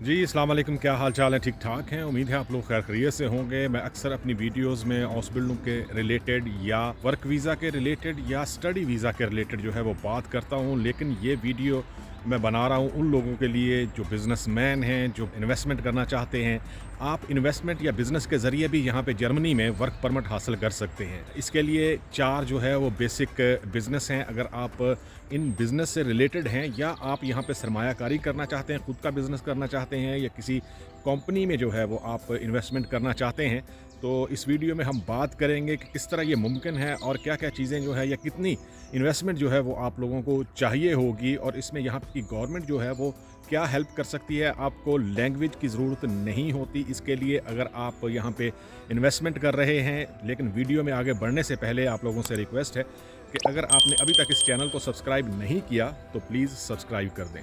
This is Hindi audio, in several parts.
जी, अस्सलाम वालेकुम। क्या हाल चाल है? ठीक ठाक हैं। उम्मीद है आप लोग खैर खैरियत से होंगे। मैं अक्सर अपनी वीडियोस में हाउस बिल्डिंग के रिलेटेड या वर्क वीज़ा के रिलेटेड या स्टडी वीज़ा के रिलेटेड जो है वो बात करता हूँ, लेकिन ये वीडियो मैं बना रहा हूँ उन लोगों के लिए जो बिजनेसमैन हैं, जो इन्वेस्टमेंट करना चाहते हैं। आप इन्वेस्टमेंट या बिज़नेस के ज़रिए भी यहाँ पे जर्मनी में वर्क परमिट हासिल कर सकते हैं। इसके लिए 4 जो है वो बेसिक बिज़नेस हैं। अगर आप इन बिज़नेस से रिलेटेड हैं या आप यहाँ पे सरमायाकारी करना चाहते हैं, खुद का बिज़नेस करना चाहते हैं या किसी कंपनी में जो है वो आप इन्वेस्टमेंट करना चाहते हैं, तो इस वीडियो में हम बात करेंगे कि किस तरह ये मुमकिन है और क्या-क्या चीज़ें जो है या कितनी इन्वेस्टमेंट जो है वो आप लोगों को चाहिए होगी और इसमें यहाँ की गवर्नमेंट जो है वो क्या हेल्प कर सकती है। आपको लैंग्वेज की ज़रूरत नहीं होती इसके लिए अगर आप यहाँ पे इन्वेस्टमेंट कर रहे हैं। लेकिन वीडियो में आगे बढ़ने से पहले आप लोगों से रिक्वेस्ट है कि अगर आपने अभी तक इस चैनल को सब्सक्राइब नहीं किया तो प्लीज़ सब्सक्राइब कर दें।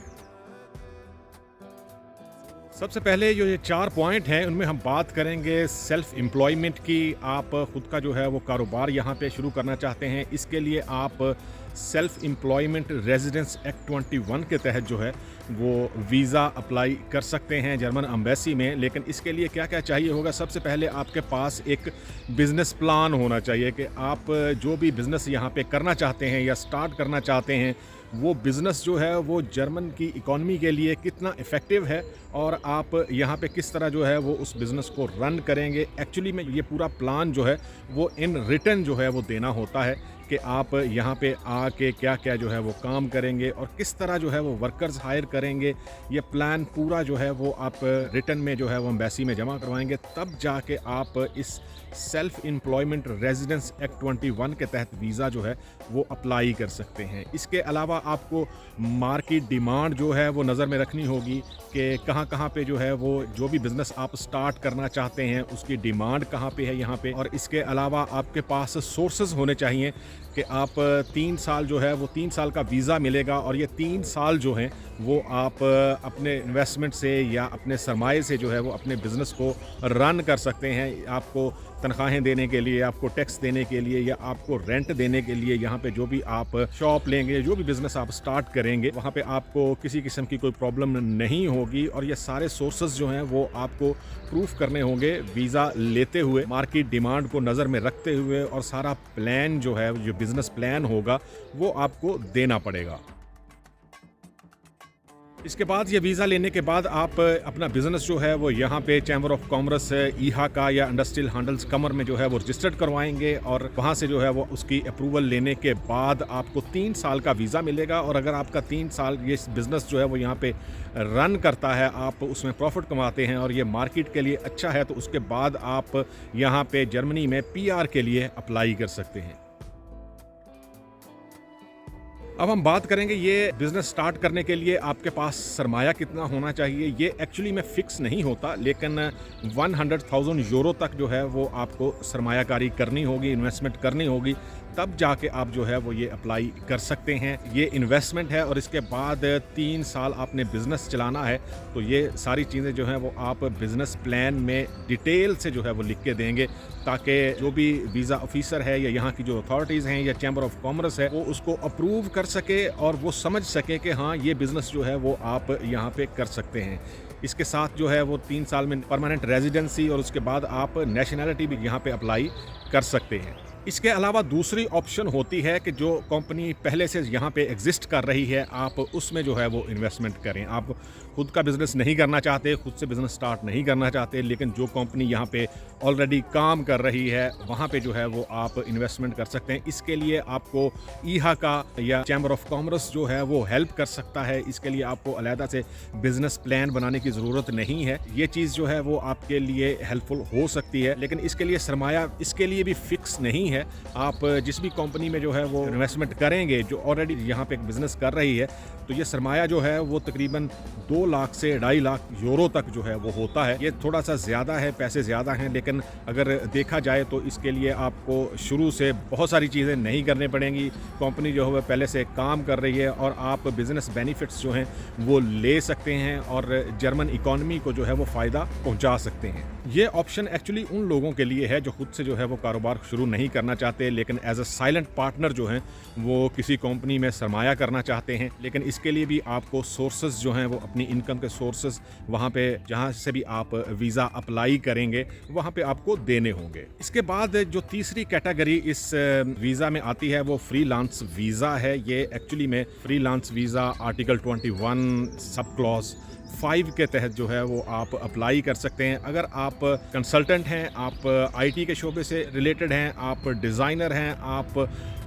सबसे पहले जो ये 4 पॉइंट हैं उनमें हम बात करेंगे सेल्फ एम्प्लॉयमेंट की। आप खुद का जो है वो कारोबार यहाँ पे शुरू करना चाहते हैं, इसके लिए आप सेल्फ एम्प्लॉयमेंट रेजिडेंस एक्ट 21 के तहत जो है वो वीज़ा अप्लाई कर सकते हैं जर्मन एम्बेसी में। लेकिन इसके लिए क्या क्या चाहिए होगा? सबसे पहले आपके पास एक बिज़नेस प्लान होना चाहिए कि आप जो भी बिज़नेस यहाँ पे करना चाहते हैं या स्टार्ट करना चाहते हैं, वो बिज़नेस जो है वो जर्मन की इकॉनमी के लिए कितना इफ़ेक्टिव है और आप यहाँ पे किस तरह जो है वो उस बिज़नेस को रन करेंगे। एक्चुअली में ये पूरा प्लान जो है वो इन रिटन जो है वो देना होता है कि आप यहाँ पे आके क्या क्या जो है वो काम करेंगे और किस तरह जो है वो वर्कर्स हायर करेंगे। ये प्लान पूरा जो है वो आप रिटन में जो है वो एम्बेसी में जमा करवाएंगे, तब जाके आप इस सेल्फ एम्प्लॉयमेंट रेजिडेंस एक्ट 21 के तहत वीज़ा जो है वो अप्लाई कर सकते हैं। इसके अलावा आपको मार्केट डिमांड जो है वो नज़र में रखनी होगी कि कहाँ पे जो है वो जो भी बिज़नेस आप स्टार्ट करना चाहते हैं उसकी डिमांड कहाँ पे है यहाँ पे। और इसके अलावा आपके पास सोर्सेज होने चाहिए कि आप 3 साल जो है वो 3 साल का वीज़ा मिलेगा और ये 3 साल जो हैं वो आप अपने इन्वेस्टमेंट से या अपने सरमाए से जो है वो अपने बिज़नेस को रन कर सकते हैं। आपको तनख्वाहें देने के लिए, आपको टैक्स देने के लिए या आपको रेंट देने के लिए, यहाँ पे जो भी आप शॉप लेंगे, जो भी बिज़नेस आप स्टार्ट करेंगे, वहाँ पे आपको किसी किस्म की कोई प्रॉब्लम नहीं होगी। और ये सारे सोर्सेज जो हैं वो आपको प्रूफ करने होंगे वीज़ा लेते हुए, मार्केट डिमांड को नज़र में रखते हुए, और सारा प्लान जो है, जो बिज़नेस प्लान होगा, वो आपको देना पड़ेगा। इसके बाद ये वीज़ा लेने के बाद आप अपना बिज़नेस जो है वो यहाँ पे चैम्बर ऑफ कॉमर्स ईहा का या इंडस्ट्रियल हैंडल्स कमर में जो है वो रजिस्टर्ड करवाएंगे और वहाँ से जो है वो उसकी अप्रूवल लेने के बाद आपको 3 साल का वीज़ा मिलेगा। और अगर आपका 3 साल ये बिज़नेस जो है वो यहाँ पे रन करता है, आप उसमें प्रॉफिट कमाते हैं और ये मार्केट के लिए अच्छा है, तो उसके बाद आप यहाँ पे जर्मनी में PR के लिए अप्लाई कर सकते हैं। अब हम बात करेंगे ये बिज़नेस स्टार्ट करने के लिए आपके पास सरमाया कितना होना चाहिए। ये एक्चुअली में फ़िक्स नहीं होता, लेकिन 100,000 यूरो तक जो है वो आपको सरमायाकारी करनी होगी, इन्वेस्टमेंट करनी होगी, तब जाके आप जो है वो ये अप्लाई कर सकते हैं। ये इन्वेस्टमेंट है और इसके बाद 3 साल आपने बिज़नेस चलाना है, तो ये सारी चीज़ें जो हैं वो आप बिज़नेस प्लान में डिटेल से जो है वो लिख के देंगे, ताकि जो भी वीज़ा ऑफिसर है या यहाँ की जो अथॉरिटीज़ हैं या चैम्बर ऑफ कॉमर्स है, वो उसको अप्रूव कर सके और वो समझ सके कि हाँ, ये बिज़नेस जो है वो आप यहाँ पे कर सकते हैं। इसके साथ जो है वो 3 साल में परमानेंट रेजिडेंसी और उसके बाद आप नेशनैलिटी भी यहाँ पे अप्लाई कर सकते हैं। इसके अलावा दूसरी ऑप्शन होती है कि जो कंपनी पहले से यहाँ पे एग्जिस्ट कर रही है, आप उसमें जो है वो इन्वेस्टमेंट करें। आप खुद का बिज़नेस नहीं करना चाहते, खुद से बिज़नेस स्टार्ट नहीं करना चाहते, लेकिन जो कंपनी यहाँ पे ऑलरेडी काम कर रही है वहाँ पे जो है वो आप इन्वेस्टमेंट कर सकते हैं। इसके लिए आपको ईहा का या चैम्बर ऑफ कॉमर्स जो है वो हेल्प कर सकता है। इसके लिए आपको अलहदा से बिज़नेस प्लान बनाने की ज़रूरत नहीं है। ये चीज़ जो है वो आपके लिए हेल्पफुल हो सकती है, लेकिन इसके लिए सरमाया इसके लिए भी फिक्स नहीं है। आप जिस भी कंपनी में जो है वो इन्वेस्टमेंट करेंगे, जो ऑलरेडी यहाँ पे एक बिज़नेस कर रही है, तो ये सरमाया जो है वो तकरीबन 2 लाख से 2.5 लाख यूरो तक जो है वो होता है। ये थोड़ा सा ज़्यादा है, पैसे ज़्यादा हैं, लेकिन अगर देखा जाए तो इसके लिए आपको शुरू से बहुत सारी चीज़ें नहीं करनी पड़ेंगी। कंपनी जो है वो पहले से काम कर रही है और आप बिज़नेस बेनिफिट्स जो हैं वो ले सकते हैं और जर्मन इकॉनमी को जो है वो फ़ायदा पहुँचा सकते हैं। ये ऑप्शन एक्चुअली उन लोगों के लिए है जो खुद से जो है वो कारोबार शुरू नहीं करना करना चाहते, लेकिन एज अ साइलेंट पार्टनर जो हैं वो किसी कंपनी में सरमाया करना चाहते हैं, लेकिन इसके लिए भी आपको सोर्सेज जो हैं वो अपनी इनकम के सोर्सेज वहाँ पे जहाँ से भी आप वीज़ा अप्लाई करेंगे वहाँ पे आपको देने होंगे। इसके बाद जो तीसरी कैटेगरी इस वीज़ा में आती है वो फ्रीलांस वीज़ा है। ये एक्चुअली में freelance visa article 21 sub clause 5 के तहत जो है वो आप अप्लाई कर सकते हैं। अगर आप कंसल्टेंट हैं, आप आईटी के शोबे से रिलेटेड हैं, आप डिज़ाइनर हैं, आप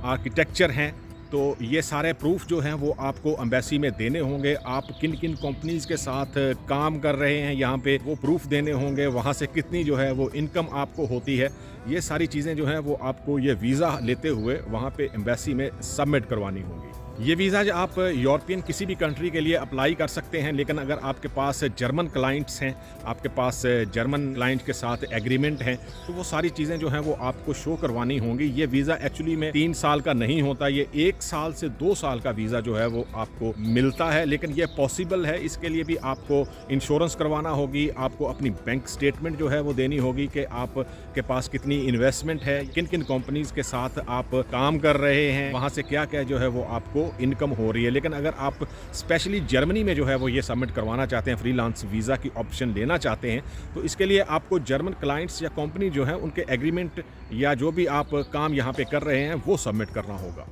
आर्किटेक्चर हैं, तो ये सारे प्रूफ जो हैं वो आपको एम्बेसी में देने होंगे। आप किन किन कंपनीज़ के साथ काम कर रहे हैं यहाँ पे वो प्रूफ देने होंगे, वहाँ से कितनी जो है वो इनकम आपको होती है, ये सारी चीज़ें जो हैं वो आपको ये वीज़ा लेते हुए वहाँ पे एम्बेसी में सबमिट करवानी होंगी। ये वीज़ा जो आप यूरोपियन किसी भी कंट्री के लिए अप्लाई कर सकते हैं, लेकिन अगर आपके पास जर्मन क्लाइंट्स हैं, आपके पास जर्मन क्लाइंट के साथ एग्रीमेंट हैं, तो वो सारी चीज़ें जो हैं वो आपको शो करवानी होंगी। ये वीज़ा एक्चुअली में 3 साल का नहीं होता, ये 1 साल से 2 साल का वीज़ा जो है वो आपको मिलता है, लेकिन ये पॉसिबल है। इसके लिए भी आपको इंश्योरेंस करवाना होगी, आपको अपनी बैंक स्टेटमेंट जो है वो देनी होगी कि आपके पास कितनी इन्वेस्टमेंट है, किन किन कंपनीज़ के साथ आप काम कर रहे हैं, वहाँ से क्या क्या जो है वो आपको इनकम हो रही है। लेकिन अगर आप स्पेशली जर्मनी में जो है वो ये सबमिट करवाना चाहते हैं, फ्रीलांस वीज़ा की ऑप्शन लेना चाहते हैं, तो इसके लिए आपको जर्मन क्लाइंट्स या कंपनी जो है उनके एग्रीमेंट या जो भी आप काम यहाँ पे कर रहे हैं वो सबमिट करना होगा।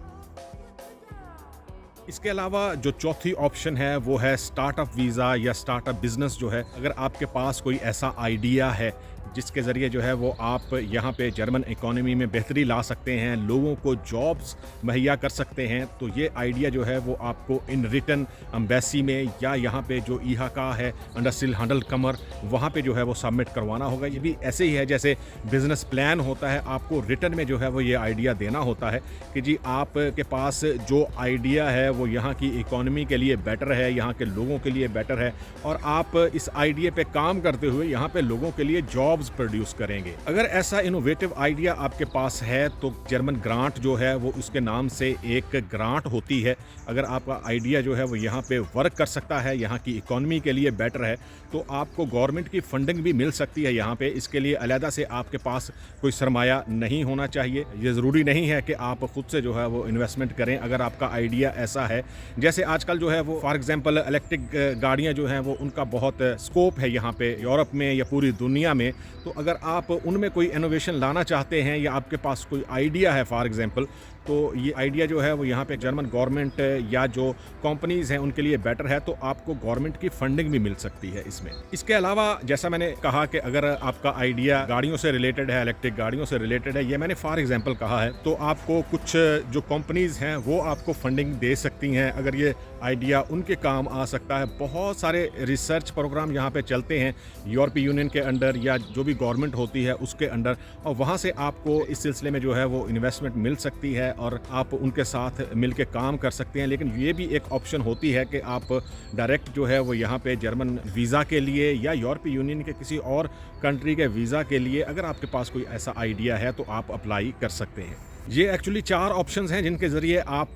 इसके अलावा जो चौथी ऑप्शन है वो है स्टार्टअप वीज़ा या स्टार्टअप बिजनेस जो है। अगर आपके पास कोई ऐसा आइडिया है जिसके ज़रिए जो है वो आप यहाँ पे जर्मन इकोनॉमी में बेहतरी ला सकते हैं, लोगों को जॉब्स मुहैया कर सकते हैं, तो ये आइडिया जो है वो आपको इन रिटन एम्बेसी में या यहाँ पे जो IHK है इंडस्ट्रियल हैंडलकमर वहाँ पे जो है वो सबमिट करवाना होगा। ये भी ऐसे ही है जैसे बिज़नेस प्लान होता है, आपको रिटन में जो है वो ये आइडिया देना होता है कि जी आपके पास जो आइडिया है वो यहाँ की इकोनॉमी के लिए बेटर है, यहाँ के लोगों के लिए बेटर है, और आप इस आइडिया पे काम करते हुए यहाँ पे लोगों के लिए जॉब्स प्रोड्यूस करेंगे। अगर ऐसा इनोवेटिव आइडिया आपके पास है तो जर्मन ग्रांट जो है वो उसके नाम से एक ग्रांट होती है। अगर आपका आइडिया जो है वो यहाँ पे वर्क कर सकता है, यहाँ की इकोनॉमी के लिए बेटर है, तो आपको गवर्नमेंट की फंडिंग भी मिल सकती है यहाँ पे। इसके लिए अलहदा से आपके पास कोई सरमाया नहीं होना चाहिए। ये ज़रूरी नहीं है कि आप खुद से जो है वो इन्वेस्टमेंट करें। अगर आपका आइडिया ऐसा है, जैसे आजकल जो है वो फॉर एग्जांपल इलेक्ट्रिक गाड़ियाँ जो हैं वो उनका बहुत स्कोप है यहाँ पे यूरोप में या पूरी दुनिया में, तो अगर आप उनमें कोई इनोवेशन लाना चाहते हैं या आपके पास कोई आइडिया है फॉर एग्जांपल, तो ये आइडिया जो है वो यहाँ पे जर्मन गवर्नमेंट या जो कंपनीज़ हैं उनके लिए बेटर है, तो आपको गवर्नमेंट की फंडिंग भी मिल सकती है इसमें। इसके अलावा जैसा मैंने कहा कि अगर आपका आइडिया गाड़ियों से रिलेटेड है, इलेक्ट्रिक गाड़ियों से रिलेटेड है, ये मैंने फॉर एग्जांपल कहा है, तो आपको कुछ जो कंपनीज़ हैं वो आपको फंडिंग दे सकती हैं अगर ये आइडिया उनके काम आ सकता है। बहुत सारे रिसर्च प्रोग्राम यहाँ पे चलते हैं यूरोपीय यूनियन के अंडर या जो भी गवर्नमेंट होती है उसके अंडर, और वहाँ से आपको इस सिलसिले में जो है वो इन्वेस्टमेंट मिल सकती है और आप उनके साथ मिलकर काम कर सकते हैं। लेकिन ये भी एक ऑप्शन होती है कि आप डायरेक्ट जो है वो यहाँ पे जर्मन वीज़ा के लिए या यूरोपीय यूनियन के किसी और कंट्री के वीज़ा के लिए अगर आपके पास कोई ऐसा आइडिया है तो आप अप्लाई कर सकते हैं। ये एक्चुअली 4 ऑप्शंस हैं जिनके ज़रिए आप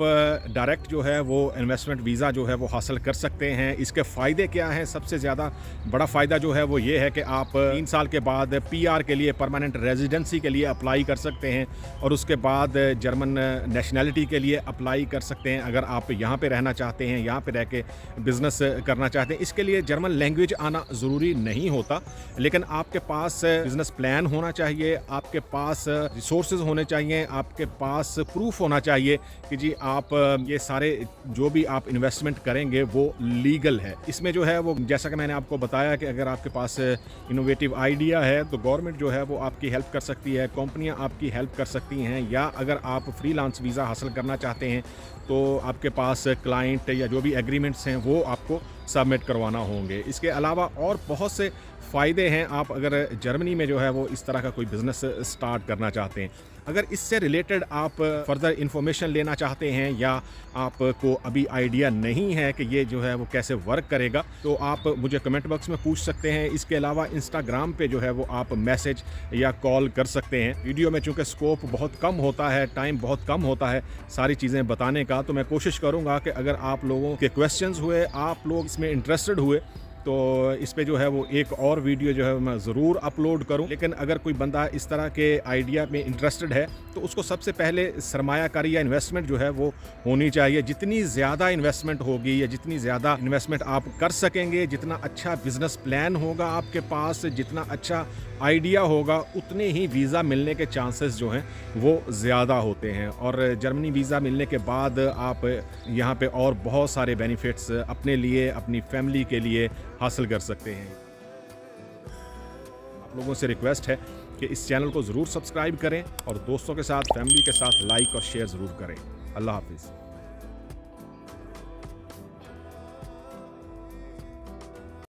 डायरेक्ट जो है वो इन्वेस्टमेंट वीज़ा जो है वो हासिल कर सकते हैं। इसके फ़ायदे क्या हैं? सबसे ज़्यादा बड़ा फ़ायदा जो है वो ये है कि आप 3 साल के बाद PR के लिए, परमानेंट रेजिडेंसी के लिए अप्लाई कर सकते हैं और उसके बाद जर्मन नेशनैलिटी के लिए अप्लाई कर सकते हैं अगर आप यहाँ पे रहना चाहते हैं, यहाँ पे रह के बिज़नेस करना चाहते हैं। इसके लिए जर्मन लैंग्वेज आना ज़रूरी नहीं होता, लेकिन आपके पास बिज़नेस प्लान होना चाहिए, आपके पास रिसोर्सेज होने चाहिए, आपके पास प्रूफ होना चाहिए कि जी आप ये सारे जो भी आप इन्वेस्टमेंट करेंगे वो लीगल है। इसमें जो है वो जैसा कि मैंने आपको बताया कि अगर आपके पास इनोवेटिव आइडिया है तो गवर्नमेंट जो है वो आपकी हेल्प कर सकती है, कंपनियां आपकी हेल्प कर सकती हैं, या अगर आप फ्रीलांस वीज़ा हासिल करना चाहते हैं तो आपके पास क्लाइंट या जो भी एग्रीमेंट्स हैं वो आपको सबमिट करवाना होंगे। इसके अलावा और बहुत से फ़ायदे हैं आप अगर जर्मनी में जो है वो इस तरह का कोई बिज़नेस स्टार्ट करना चाहते हैं। अगर इससे रिलेटेड आप फर्दर इंफॉर्मेशन लेना चाहते हैं या आपको अभी आइडिया नहीं है कि ये जो है वो कैसे वर्क करेगा, तो आप मुझे कमेंट बॉक्स में पूछ सकते हैं। इसके अलावा इंस्टाग्राम पे जो है वो आप मैसेज या कॉल कर सकते हैं। वीडियो में चूँकि स्कोप बहुत कम होता है, टाइम बहुत कम होता है सारी चीज़ें बताने का, तो मैं कोशिश करूँगा कि अगर आप लोगों के क्वेश्चंस हुए, आप लोग इसमें इंटरेस्टेड हुए, तो इस पे जो है वो एक और वीडियो जो है मैं ज़रूर अपलोड करूं। लेकिन अगर कोई बंदा इस तरह के आइडिया में इंटरेस्टेड है तो उसको सबसे पहले सरमायाकारी या इन्वेस्टमेंट जो है वो होनी चाहिए। जितनी ज़्यादा इन्वेस्टमेंट होगी या जितनी ज़्यादा इन्वेस्टमेंट आप कर सकेंगे, जितना अच्छा बिजनेस प्लान होगा आपके पास, जितना अच्छा आइडिया होगा, उतने ही वीज़ा मिलने के चांसेस जो हैं वो ज़्यादा होते हैं। और जर्मनी वीज़ा मिलने के बाद आप यहाँ पे और बहुत सारे बेनिफिट्स अपने लिए, अपनी फैमिली के लिए हासिल कर सकते हैं। आप लोगों से रिक्वेस्ट है कि इस चैनल को ज़रूर सब्सक्राइब करें और दोस्तों के साथ, फैमिली के साथ लाइक और शेयर ज़रूर करें। अल्लाह हाफिज़।